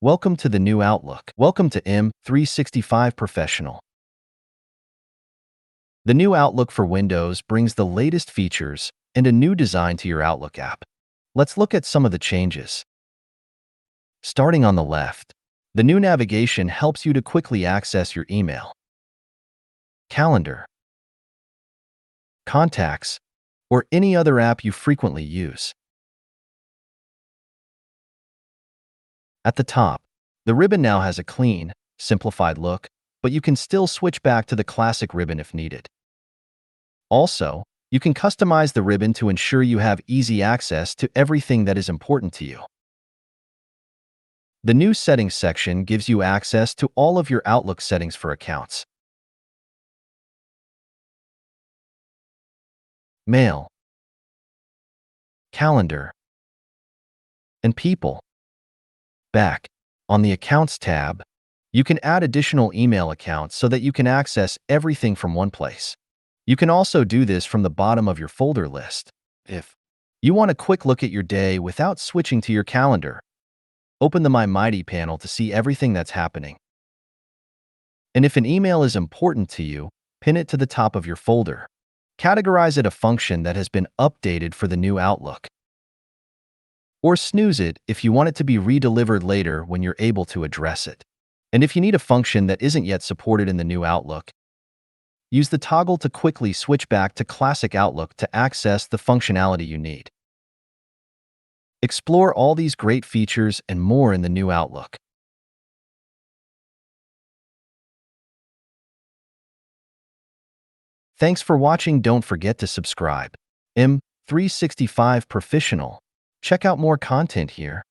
Welcome to the new Outlook. Welcome to M365 Professional. The new Outlook for Windows brings the latest features and a new design to your Outlook app. Let's look at some of the changes. Starting on the left, the new navigation helps you to quickly access your email, calendar, contacts, or any other app you frequently use. At the top, the ribbon now has a clean, simplified look, but you can still switch back to the classic ribbon if needed. Also, you can customize the ribbon to ensure you have easy access to everything that is important to you. The new Settings section gives you access to all of your Outlook settings for accounts, mail, calendar, and people. Back on the Accounts tab, you can add additional email accounts so that you can access everything from one place. You can also do this from the bottom of your folder list. If you want a quick look at your day without switching to your calendar, open the My Mighty panel to see everything that's happening. And if an email is important to you, pin it to the top of your folder. Categorize it a function that has been updated for the new Outlook. Or snooze it if you want it to be redelivered later when you're able to address it. And if you need a function that isn't yet supported in the new Outlook, use the toggle to quickly switch back to classic Outlook to access the functionality you need. Explore all these great features and more in the new Outlook. Thanks for watching. Don't forget to subscribe. M365 Professional. Check out more content here.